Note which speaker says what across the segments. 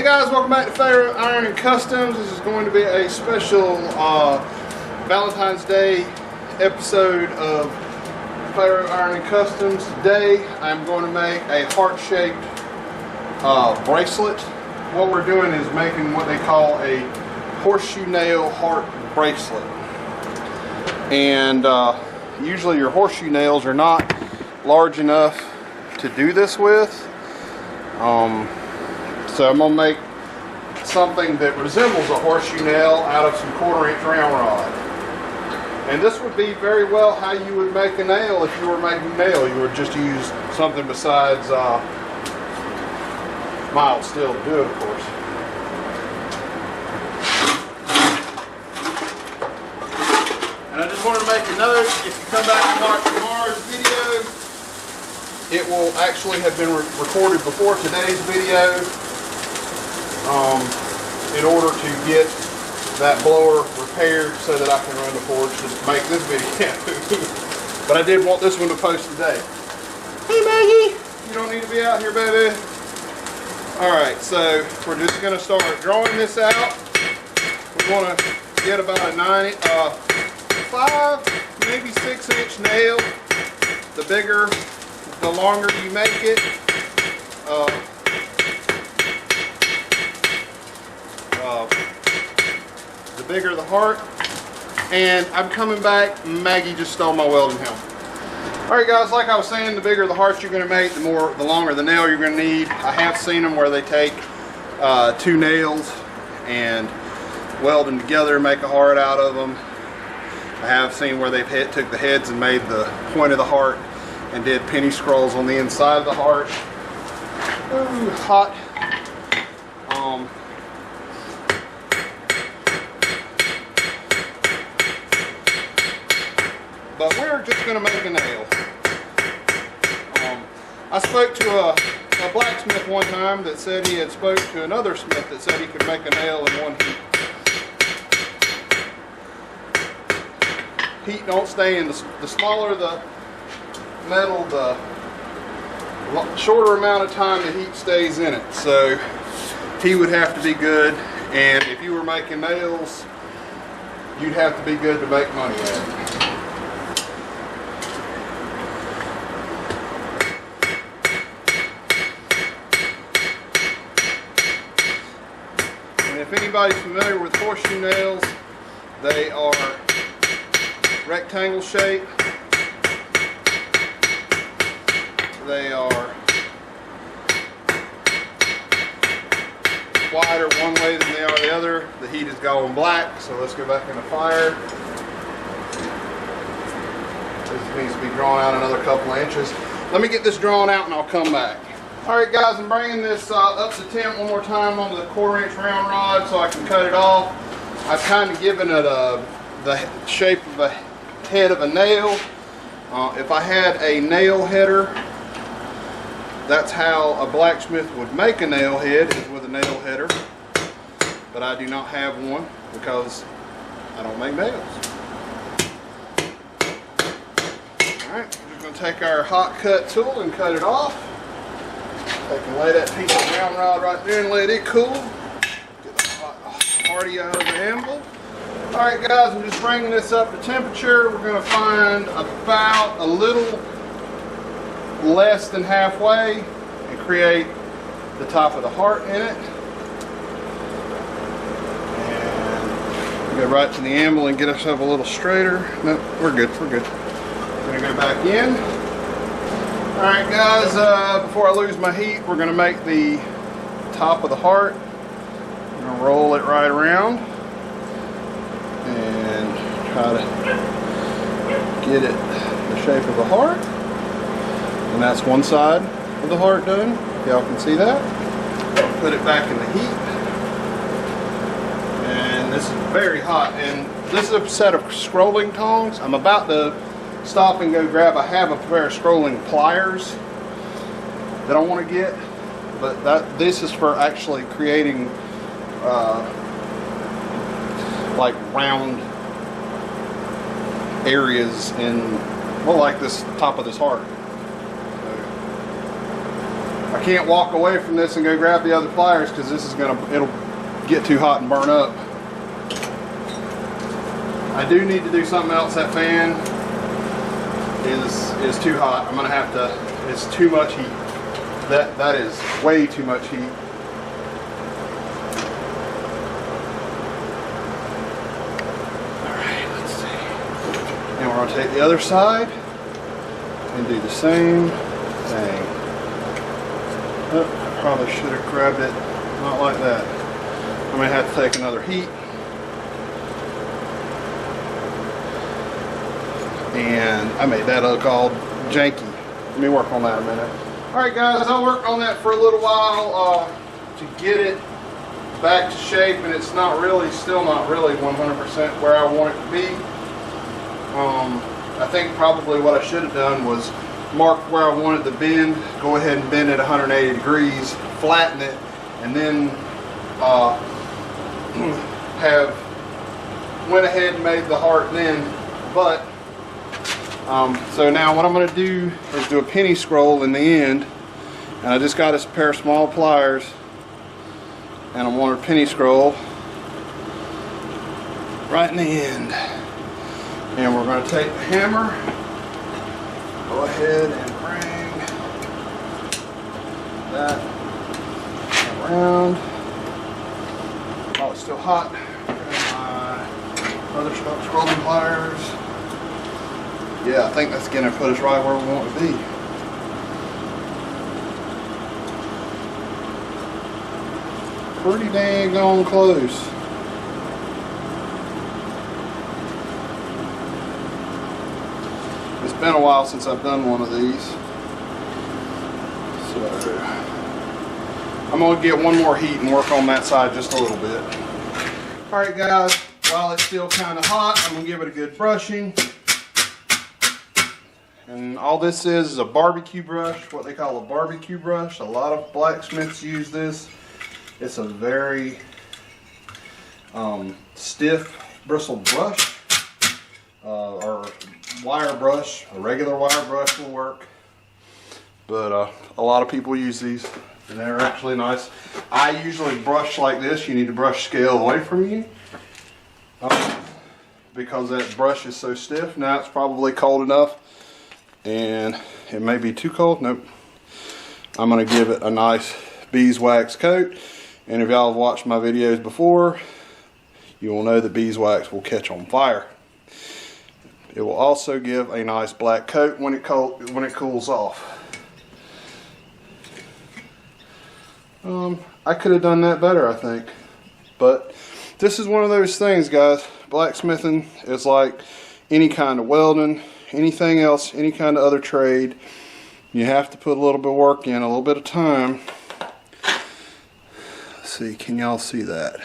Speaker 1: Hey guys, welcome back to Febudaily Iron and Customs. This is going to be a special Valentine's Day episode of Febudaily Iron and Customs. Today I'm going to make a heart-shaped bracelet. What we're doing is making what they call a horseshoe nail heart bracelet. And usually your horseshoe nails are not large enough to do this with. So I'm going to make something that resembles a horseshoe nail out of some 1/4-inch round rod. And this would be very well how you would make a nail if you were making a nail. You would just use something besides mild steel to do it, of course. And I just want to make a note, if you come back and watch tomorrow's video, it will actually have been recorded before today's video. In order to get that blower repaired so that I can run the forge to make this video. But I did want this one to post today. Hey Maggie, you don't need to be out here, baby. Alright, so we're just going to start drawing this out. We want to get about a 5, maybe 6-inch nail. The bigger, the longer you make it. The bigger the heart. And I'm coming back. Maggie just stole my welding helmet. Alright guys, like I was saying, the bigger the heart you're going to make, the longer the nail you're going to need. I have seen them where they take 2 nails and weld them together and make a heart out of them. I have seen where they've took the heads and made the point of the heart and did penny scrolls on the inside of the heart. Ooh, hot. But we're just going to make a nail. I spoke to a blacksmith one time that said he had spoke to another smith that said he could make a nail in one heat. Heat don't stay in. The smaller the metal, the shorter amount of time the heat stays in it. So he would have to be good, and if you were making nails, you'd have to be good to make money at it. If anybody's familiar with horseshoe nails, they are rectangle shape. They are wider one way than they are the other. The heat is going black, so let's go back in the fire. This needs to be drawn out another couple of inches. Let me get this drawn out and I'll come back. Alright guys, I'm bringing this up to temp one more time on the 1/4-inch round rod so I can cut it off. I've kind of given it the shape of a head of a nail. If I had a nail header, that's how a blacksmith would make a nail head, is with a nail header. But I do not have one because I don't make nails. Alright, we're just going to take our hot cut tool and cut it off. I can lay that piece of round rod right there and let it cool. Get the hardy out of the anvil. Alright guys, I'm just bringing this up to temperature. We're going to find about a little less than halfway and create the top of the heart in it. And go right to the anvil and get ourselves a little straighter. No, we're good, we're good. We're going to go back in. Alright guys, before I lose my heat, we're going to make the top of the heart. I'm going to roll it right around and try to get it the shape of the heart. And that's one side of the heart done. Y'all can see that. Put it back in the heat. And this is very hot. And this is a set of scrolling tongs. I'm about to stop and go grab. I have a pair of scrolling pliers that I want to get, but this is for actually creating like round areas in, well, like this top of this heart. So I can't walk away from this and go grab the other pliers because this is it'll get too hot and burn up. I do need to do something else. That fan is too hot. I'm gonna have to, it's too much heat. That is way too much heat. Alright, let's see. And we're gonna take the other side and do the same thing. Oh, I probably should have grabbed it, not like that. I'm gonna have to take another heat. And I made that look all janky. Let me work on that a minute. Alright guys, I worked on that for a little while to get it back to shape, and it's not really, still not really 100% where I want it to be. I think probably what I should have done was mark where I wanted the bend, go ahead and bend it 180 degrees, flatten it, and then went ahead and made the heart then. But so now what I'm going to do is do a penny scroll in the end, and I just got a pair of small pliers, and I'm going to penny scroll right in the end. And we're going to take the hammer, go ahead and bring that around. Oh, it's still hot. Grab my other scrolling pliers. Yeah, I think that's going to put us right where we want to be. Pretty dang on close. It's been a while since I've done one of these. So I'm going to get one more heat and work on that side just a little bit. Alright guys, while it's still kind of hot, I'm going to give it a good brushing. And all this is a barbecue brush, what they call a barbecue brush. A lot of blacksmiths use this. It's a very stiff bristled brush, or wire brush. A regular wire brush will work, but a lot of people use these, and they're actually nice. I usually brush like this. You need to brush scale away from you because that brush is so stiff. Now it's probably cold enough, and it may be too cold. Nope. I'm going to give it a nice beeswax coat, and if y'all have watched my videos before, you will know that beeswax will catch on fire. It will also give a nice black coat when it cools off. I could have done that better, I think, but this is one of those things, guys. Blacksmithing is like any kind of welding, anything else, any kind of other trade. You have to put a little bit of work in, a little bit of time. Let's see, can y'all see that?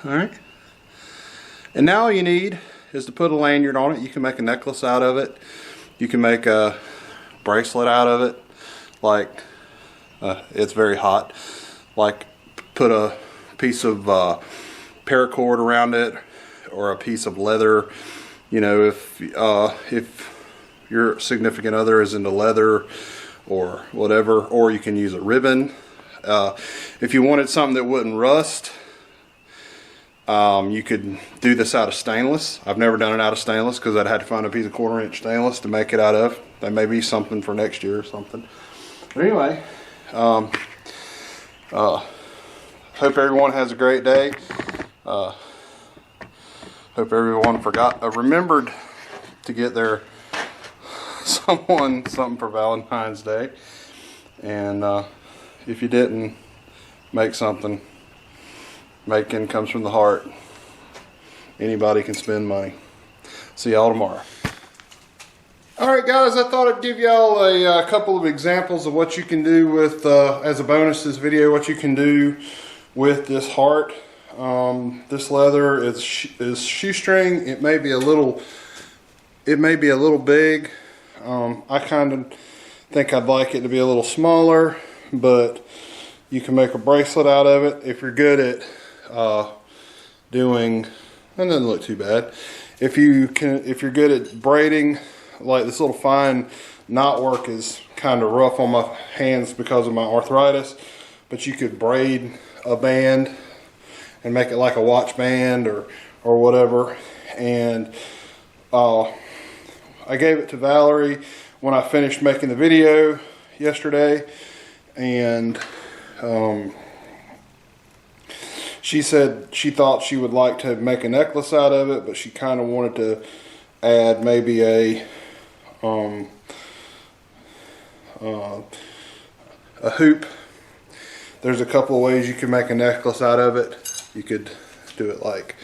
Speaker 1: Alright. And now all you need is to put a lanyard on it. You can make a necklace out of it. You can make a bracelet out of it. Like, it's very hot. Like, put a piece of paracord around it, or a piece of leather. You know, if your significant other is into leather or whatever, or you can use a ribbon. If you wanted something that wouldn't rust, you could do this out of stainless. I've never done it out of stainless because I'd had to find a piece of 1/4 inch stainless to make it out of. That may be something for next year or something. But anyway, hope everyone has a great day. Hope everyone remembered to get their something for Valentine's Day. And if you didn't, make something. Making comes from the heart. Anybody can spend money. See y'all tomorrow. Alright guys, I thought I'd give y'all a couple of examples of what you can do with, as a bonus this video, what you can do with this heart. This leather is shoestring. It may be a little big. I kind of think I'd like it to be a little smaller, but you can make a bracelet out of it if you're good at doing. That doesn't look too bad. If you're good at braiding, like this little fine knot work is kind of rough on my hands because of my arthritis, but you could braid a band and make it like a watch band or whatever. And I gave it to Valerie when I finished making the video yesterday, and she said she thought she would like to make a necklace out of it, but she kind of wanted to add maybe a hoop. There's a couple of ways you can make a necklace out of it. You could do it like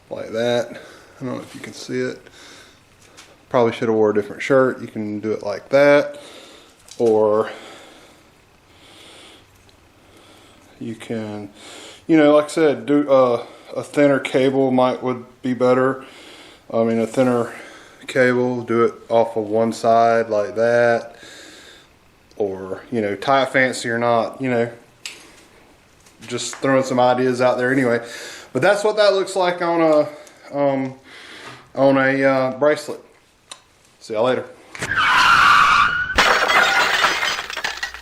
Speaker 1: that. I don't know if you can see it. Probably should have wore a different shirt. You can do it like that, or you can, you know, like I said, do a thinner cable would be better. I mean, a thinner cable, do it off of one side like that, or, you know, tie it fancy or not, you know, just throwing some ideas out there anyway. But that's what that looks like on a bracelet. See y'all later.